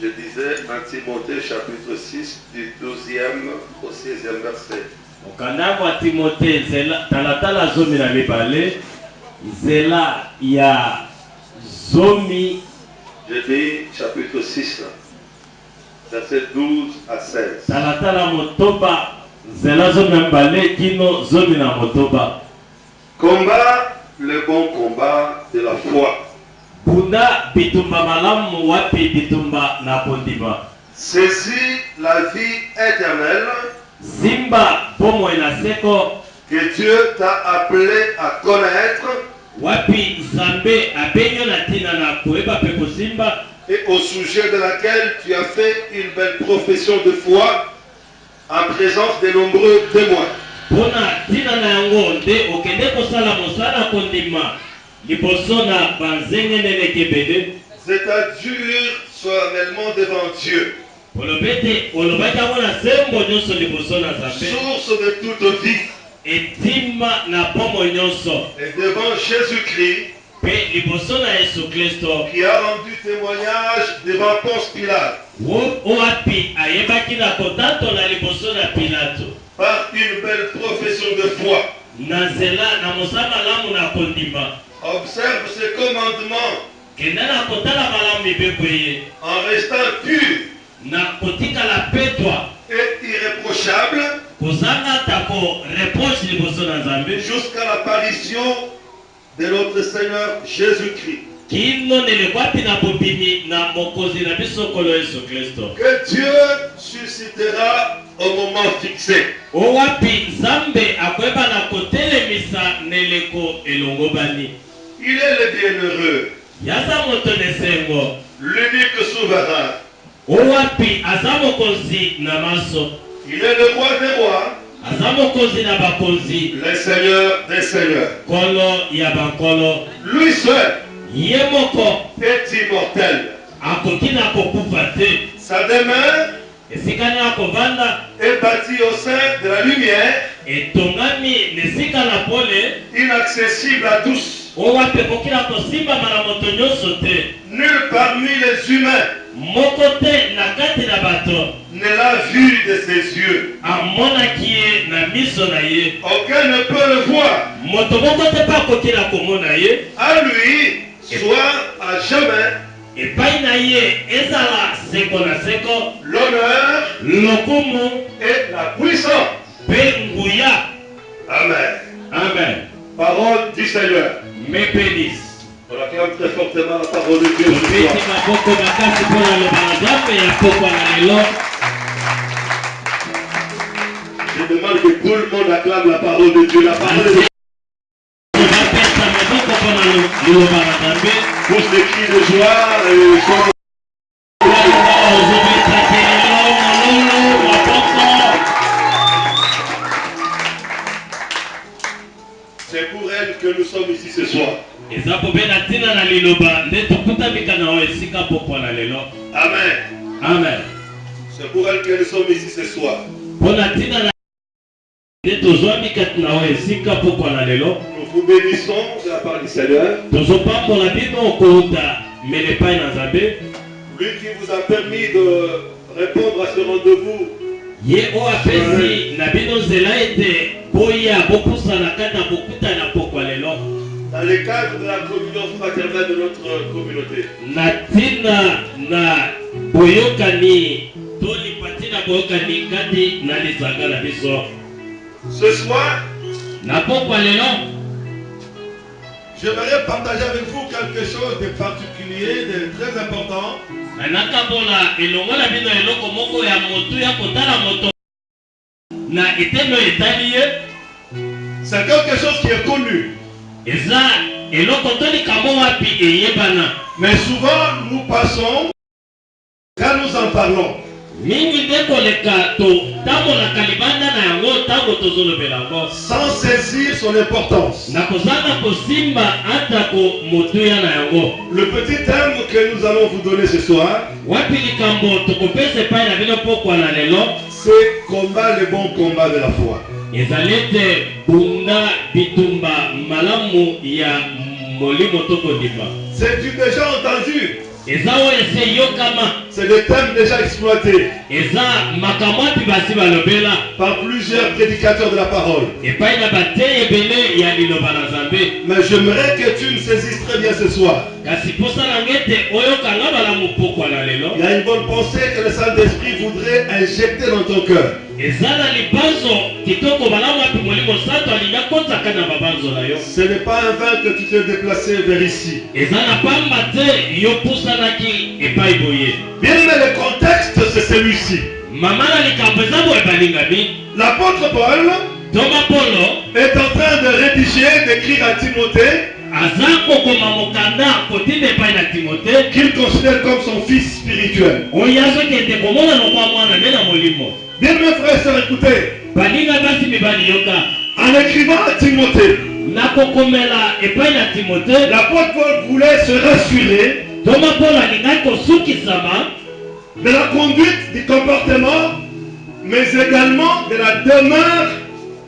Je disais 1 Timothée chapitre 6 du 12e au 16e verset. Okanda wa Timothée talatala zomi na mibale zela ya zomi. Je dis chapitre 6 verset 12 à 16. Talatala motoba zela zomi na mibale kino zomi na motoba. Combat le bon combat de la foi. Bunda bitumba malamu wapi bitumba na kondima. Saisis la vie éternelle Simba pomo inaseko que Dieu t'a appelé à connaître wapi zambe abenyo na tina na kueba pepo simba et au sujet de laquelle tu as fait une belle profession de foi en présence de nombreux témoins. pona tina na yango nde okende kosala mosala kondima liboso na banzenge nene kebele. C'est-à-dire solennellement devant Dieu, olobete olobaki yango na sembo nyonso liboso na zambe source de toute vie, etima na pomo nyonso et devant Jésus-Christ pe liboso na Yesu Kristo qui a rendu témoignage devant Ponce Pilate owapi ayebaki na kotatola liboso na Pilato par une belle profession de foi. na nzela na mosala malamu na kondima. Observe ce commandement kenda na kotala malamu mibeko ye en restant pur na kotikala petwa et irréprochable kozanga tako reproche liboso na Nzambe jusqu'à l'apparition de notre Seigneur Jésus-Christ. kino nelekwapi na bobimi na mokozi na biso kolo Yesu Kristo. Que Dieu suscitera au moment fixé. owapi Nzambe akweba na kotelemisa neleko elongo bani. Il est le bienheureux, yaza moto nesengo l'unique souverain. owapi aza mokonzi na maso. Il est le roi des rois, aza mokonzi na bakonzi le Seigneur des seigneurs. kolo ya bankolo. Lui seul ye moko est immortel. akoki na kokufa te. Sa demeure esika na kovanda est bâtie au sein de la lumière, etongami nesika na pole inaccessible à tous. owapi ekoki na kosimbama na moto nyonso te. Nul parmi les humains moko te na kati na bato ne l'a vu de ses yeux. amonaki ye na miso na ye. Aucun ne peut le voir. moto moko te mpe akoki na komona ye. À lui soit à jamais epai na ye ezala seko na seko l'honneur lokumu et la puissance. mpe nguya. Amen. Amen. Parole du Seigneur. mepelis On acclame très fortement la parole de Dieu ce topesi soir. maboko makasi mpona loba na Nzambe ya pokwa na lelo. Je demande que tout le monde acclame la parole de Dieu. La parole de Dieu. bapesa maboko mpona liloba na Nzambe. Tous les cris de joie et sont ozobetaki lelo mololo maboko. c'est pour elle que nous sommes ici ce soir. eza kobena ntina na liloba nde tokutamika na oyo esika pokwa na lelo. Amen. Amen. C'est pour elle que nous sommes ici ce soir. mpona ntina na nde tozwami kati na oyo esika pokwa na lelo. Nous vous bénissons de la part du Seigneur. tozopambola bino kouta mele epai na Nzambe. Lui qui vous a permis de répondre à ce rendez-vous ye oyo apesi na bino nzela ete boya bopusana kati na bokuta na pokwa lelo dans le cadre de la communion fraternelle de notre communauté. na ntina na boyokani to lipati na boyokani kati na lisanga na biso. Ce soir, na pokwa lelo j'aimerais partager avec vous quelque chose de particulier, de très important. nakabola elongo na bino eloko moko ya motu ya kotala moto na etendo etali ye. C'est quelque chose qui est connu. eza eloko tolikambo wapi eyebana. Mais souvent, nous passons quand nous en parlons. mingi nde koleka totambolaka libanda na yango ntango tozolobela yango Sans saisir son importance. na kozanga kosimba atako motuya na yango. Le petit thème que nous allons vous donner ce soir, wapi likambo tokopesa epai na bino pokwa na lelo c'est combat le bon combat de la foi. ezali ete bunda bitumba malamu ya molimo tokondima. C'est du déjà entendu. eza oyo ese yokama C'est le thème déjà exploité eza makambo api basi balobela par plusieurs prédicateurs de la parole. epai na bateye ebele ya liloba na nzambe. Mais j'aimerais que tu me saisisses très bien ce soir. kasi posala ngete oyokanga balamu pokwa na lelo Il y a une bonne pensée que le Saint-Esprit voudrait injecter dans ton cœur. eza na libanzo kitoko balamu api molimo santo alinga kotaka na babanzo na yo. Ce n'est pas un vain que tu t'es déplacé vers ici. eza na pamba te yo pusanaki epai boye. Bien, mais le contexte, c'est celui-ci. mama na likambo eza boye balingami. L'apôtre Paul toma polo est en train de rédiger, d'écrire à Timothée, aza kokoma mokanda kotinda epai na timote qu'il considère comme son fils spirituel. oyo azokende komona lokwa mwana nde na molimo. Bien, mes frères et sœurs, écoutez, balinga basi mibali yoka en écrivant à Timothée, nakokomela epai na timote l'apôtre Paul voulait se rassurer toma polo alingaki kosukisama de la conduite, du comportement, mais également de la demeure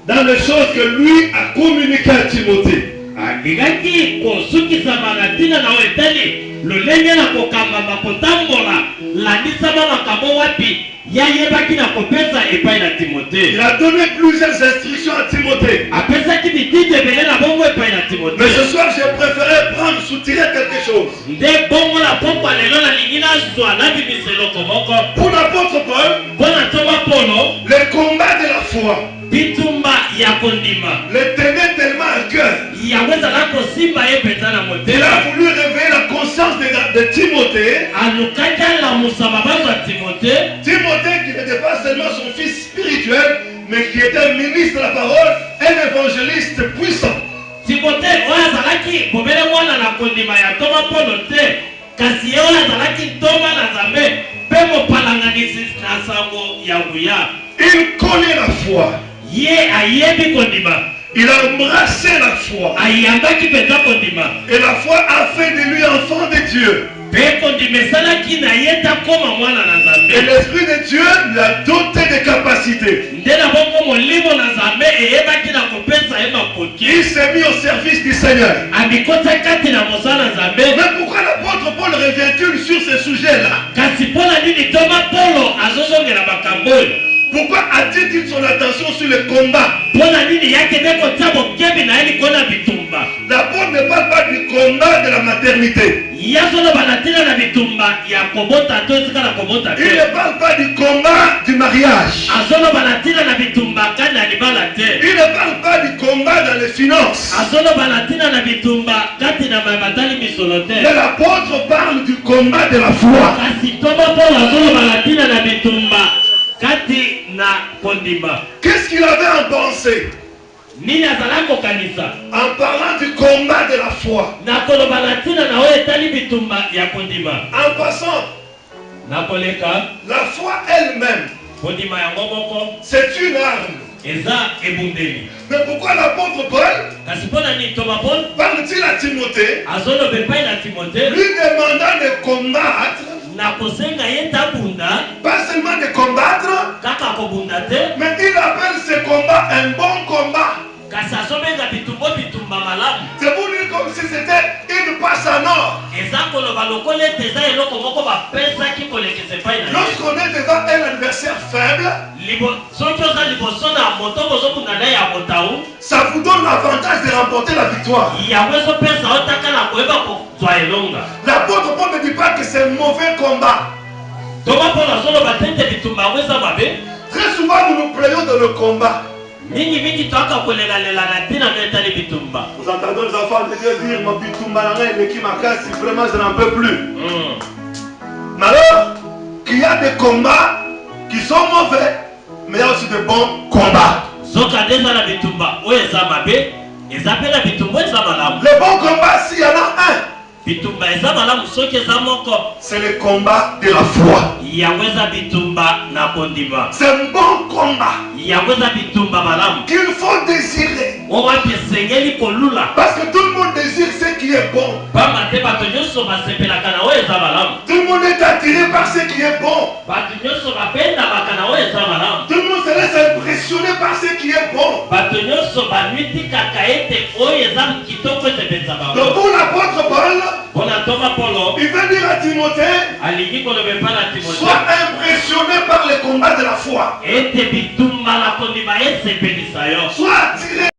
dans les choses que lui a communiquées à Timothée. alingaki kosukisama na ntina na oyo etali lolenge na kokambama kotambola landisama makambo wapi yayebaki na kopesa epai na timote. Il a donné plusieurs instructions à Timothée. apesaki bitindi ebele na bongo epai na timote. Mais ce soir, j'ai préféré prendre, soutirer quelque chose. nde bongo na pokwa lelo nalingi nazwa nabimisa eloko moko Pour l'apôtre Paul, mpo na toma polo le combat de la foi bitumba ya kondima le tenait tellement à cœur. yango ezala kosimba ye mpenza na Il motema. a voulu réveiller la conscience de Timothée. alukaki alamusa mabanzo ya timote. Timothée qui n'était pas seulement son fils spirituel, mais qui était ministre de la parole, un évangéliste puissant. timote oyo azalaki bobele mwana na kondima ya toma polo te kasi ye oyo azalaki ntoma na nzambe mpe mopalanganisi na sango ya buya. Il connaît la foi. ye ayebi kondima Il a embrassé la foi. ayambaki mpenza kondima Et la foi a fait de lui enfant de Dieu. mpe kondima esalaki na ye takoma mwana na Et nzambe. l'Esprit de Dieu lui a doté de capacités. nde na bongo molimo na nzambe eyebaki na kopesa ye makoki. Il s'est mis au service du Seigneur. amikota kati na mosala na nzambe. Mais pourquoi l'apôtre Paul revient-il sur ce sujet-là? kasi mpo na nini toma polo azozongela makambo oyo. Pourquoi attire-t-il son attention sur le combat? mpo na nini yakende kotia bokebi na ye likolo na bitumba. L'apôtre ne parle pas du combat de la maternité. yazoloba na ntina na bitumba ya kobota to esika na kobota Il te. ne parle pas du combat du mariage. azoloba na ntina na bitumba kani ya libala te. Il ne parle pas du combat dans les finances. azoloba na ntina na bitumba kati na batali misolo te. Mais l'apôtre parle du combat de la foi. kasi toma polo azoloba na ntina na bitumba kati na kondima. Qu'est-ce qu'il avait en pensée nini azala kokanisa en parlant du combat de la foi? na koloba na ntina na oyo etali bitumba ya kondima. En passant, na koleka la foi elle-même, kondima yango moko c'est une arme. eza ebundeli. Mais pourquoi l'apôtre Paul kasi mpo na nini toma polo parle-t-il à Timothée, azoloba epai na timote lui demandant de combattre, na kosenga ye tabunda pas seulement de combattre, kaka kobunda te mais il appelle ce combat un bon combat. kasi azobenga bitumba malamu. C'est pour lui comme si c'était une passe en or. eza koloba lokola ete eza eloko moko bapesaki kolekisa epai na ye. Lorsqu'on est devant un adversaire faible, soki oza liboso na moto bozokunda na ya motau ça vous donne l'avantage de remporter la victoire. yango ezopesa otaka na koyeba kozwa elonga. L'apôtre Paul ne dit pas que c'est un mauvais combat. toma mpona azoloba te ete bitumba yango eza mabe. Très souvent, nous nous plaignons dans le combat. mingi toaka kolelalela na ntina no etali bitumba. Vous entendez les enfants de Dieu dire mon bitumba et qui m'a cassé, vraiment je n'en peux plus. Mais alors, qu'il y a des combats qui sont mauvais, mais il y a aussi de bons combats. soka eza na bitumba oyo eza mabe eza mpe na bitumba eza malamu. Le bon combat, s'il y en a un, bitumba eza malamu soki eza moko c'est le combat de la foi. yango eza bitumba na kondima. C'est un bon combat yango eza bitumba malamu qu'il faut désirer. oyo wapi esengeli kolula. Parce que tout le monde désire ce qui est bon. pamba te bato nyonso basepelaka na oyo eza malamu. Tout le monde est attiré par ce qui est bon. bato nyonso bapendamaka na oyo eza malamu. Tout le monde se laisse impressionner par ce qui est bon. bato nyonso nyonso bamiti kaka ete oyo eza kitoko etepenza Donc bango. pour l'apôtre Paul, Mpona ntoma Polo il veut dire à Timothée, alingi koloba epai na Timote sois impressionné par les combats de la foi. ete bitumba na kondima esepelisa yo. Sois attiré